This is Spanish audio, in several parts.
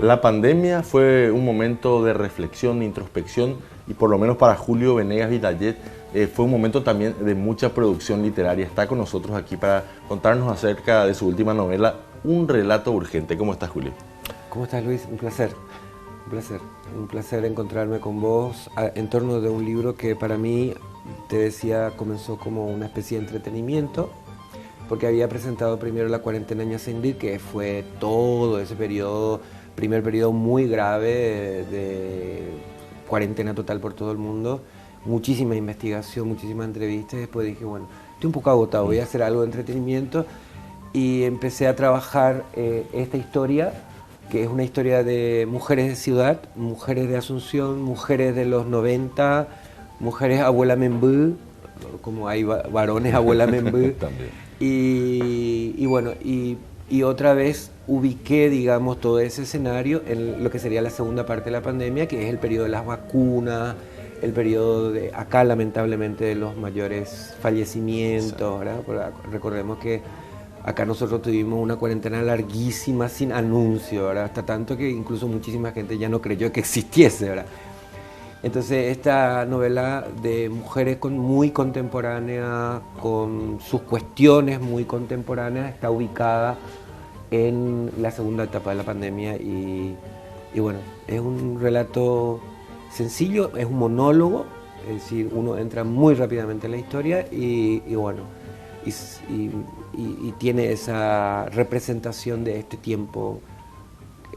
La pandemia fue un momento de reflexión, de introspección y por lo menos para Julio Venegas Vilayet fue un momento también de mucha producción literaria. Está con nosotros aquí para contarnos acerca de su última novela, Un relato urgente. ¿Cómo estás, Julio? ¿Cómo estás, Luis? Un placer, un placer encontrarme con vos en torno de un libro que para mí, te decía, comenzó como una especie de entretenimiento, porque había presentado primero La cuarentena en Ñacendir, que fue todo ese periodo, primer periodo muy grave de cuarentena total por todo el mundo, muchísima investigación, muchísimas entrevistas, y después dije, bueno, estoy un poco agotado, voy a hacer algo de entretenimiento, y empecé a trabajar esta historia, que es una historia de mujeres de ciudad, mujeres de Asunción, mujeres de los 90, mujeres abuela Membú, como hay varones abuela Membú. También. Y bueno, y otra vez ubiqué, digamos, todo ese escenario en lo que sería la segunda parte de la pandemia, que es el periodo de las vacunas, el periodo de, acá lamentablemente, de los mayores fallecimientos, ¿verdad? Recordemos que acá nosotros tuvimos una cuarentena larguísima sin anuncio, ¿verdad? Hasta tanto que incluso muchísima gente ya no creyó que existiese, ¿verdad? Entonces esta novela de mujeres muy contemporáneas, con sus cuestiones muy contemporáneas, está ubicada en la segunda etapa de la pandemia y bueno, es un relato sencillo, es un monólogo, es decir, uno entra muy rápidamente en la historia y bueno, y tiene esa representación de este tiempo,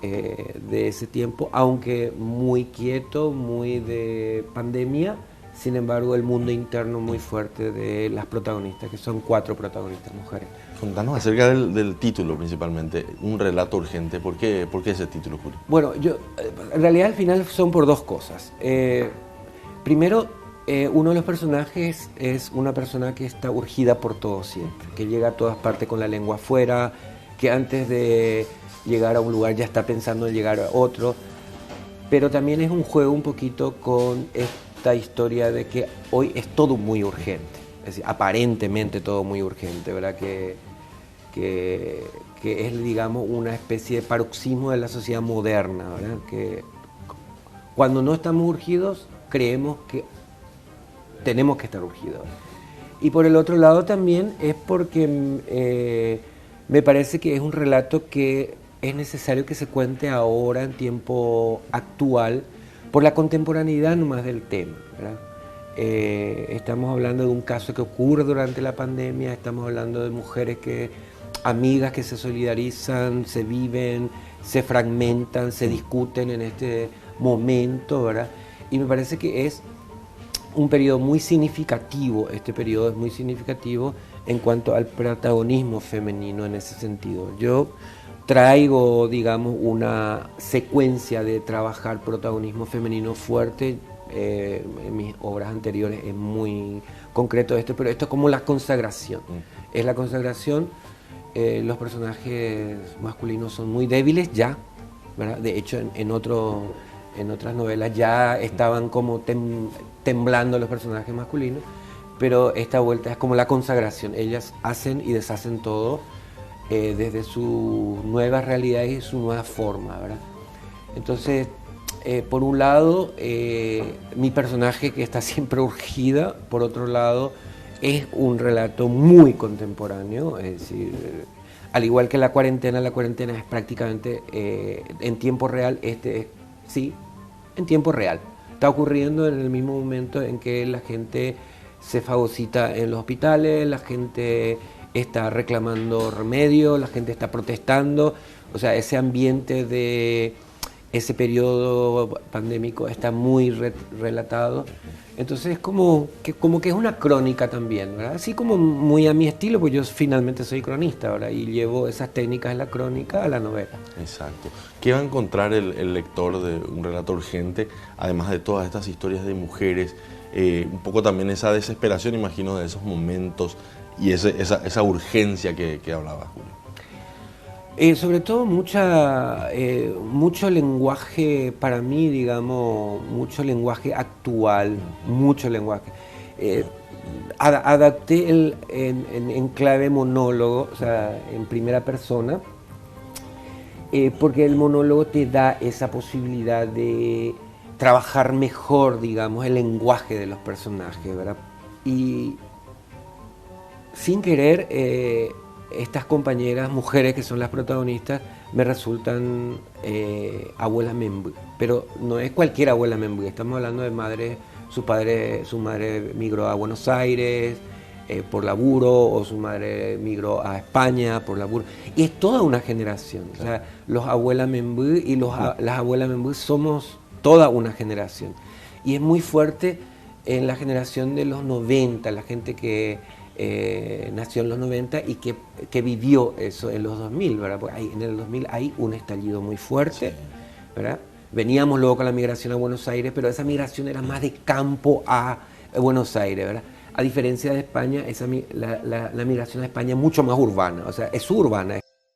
de ese tiempo, aunque muy quieto, muy de pandemia, sin embargo el mundo interno muy fuerte de las protagonistas, que son 4 protagonistas mujeres. Contanos acerca del título principalmente, Un relato urgente. ¿Por qué ese título, Julio? Bueno, en realidad al final son por 2 cosas. Primero, uno de los personajes es una persona que está urgida por todo siempre, que llega a todas partes con la lengua afuera, que antes de llegar a un lugar ya está pensando en llegar a otro, pero también es un juego un poquito con esta historia de que hoy es todo muy urgente, es decir, aparentemente todo muy urgente, ¿verdad? Que es, digamos, una especie de paroxismo de la sociedad moderna, ¿verdad? Que cuando no estamos urgidos creemos que tenemos que estar urgidos. Y por el otro lado también es porque me parece que es un relato que es necesario que se cuente ahora, en tiempo actual, por la contemporaneidad nomás del tema, ¿verdad? Estamos hablando de un caso que ocurre durante la pandemia, estamos hablando de mujeres amigas que se solidarizan, se viven, se fragmentan, se discuten en este momento, ¿verdad? Y me parece que es un periodo muy significativo, este periodo es muy significativo en cuanto al protagonismo femenino en ese sentido. Yo traigo, digamos, una secuencia de trabajar protagonismo femenino fuerte. En mis obras anteriores es muy concreto esto, pero esto es como la consagración. Es la consagración. Los personajes masculinos son muy débiles ya, ¿verdad? De hecho, en otras novelas ya estaban como temblando los personajes masculinos, pero esta vuelta es como la consagración. Ellas hacen y deshacen todo desde sus nuevas realidades y su nueva forma, ¿verdad? Entonces, por un lado, mi personaje que está siempre urgida, por otro lado, es un relato muy contemporáneo, es decir, al igual que la cuarentena es prácticamente en tiempo real, sí, en tiempo real. Está ocurriendo en el mismo momento en que la gente se fagocita en los hospitales, la gente está reclamando remedio, la gente está protestando, o sea, ese ambiente de ese periodo pandémico está muy relatado. Entonces es como que es una crónica también, ¿verdad? Así como muy a mi estilo, pues yo finalmente soy cronista, ¿verdad? Y llevo esas técnicas de la crónica a la novela. Exacto. ¿Qué va a encontrar el lector de Un relato urgente, además de todas estas historias de mujeres? Un poco también esa desesperación, imagino, de esos momentos y esa urgencia que hablaba Julio. Sobre todo mucho lenguaje, para mí, digamos, mucho lenguaje actual, mucho lenguaje. Adapté en clave monólogo, o sea, en primera persona, Porque el monólogo te da esa posibilidad de trabajar mejor, digamos, el lenguaje de los personajes, ¿verdad? Y sin querer, estas compañeras, mujeres que son las protagonistas, me resultan abuelas Membu. Pero no es cualquier abuela Membu, estamos hablando de madres, su madre migró a Buenos Aires por laburo, o su madre migró a España por laburo. Y es toda una generación. O sea, los abuelas Membu y las abuelas Membu somos toda una generación. Y es muy fuerte en la generación de los 90, la gente que nació en los 90 y que vivió eso en los 2000, ¿verdad? Porque en el 2000 hay un estallido muy fuerte, ¿verdad? Veníamos luego con la migración a Buenos Aires, pero esa migración era más de campo a Buenos Aires, ¿verdad? A diferencia de España, la migración a España es mucho más urbana, o sea, es urbana.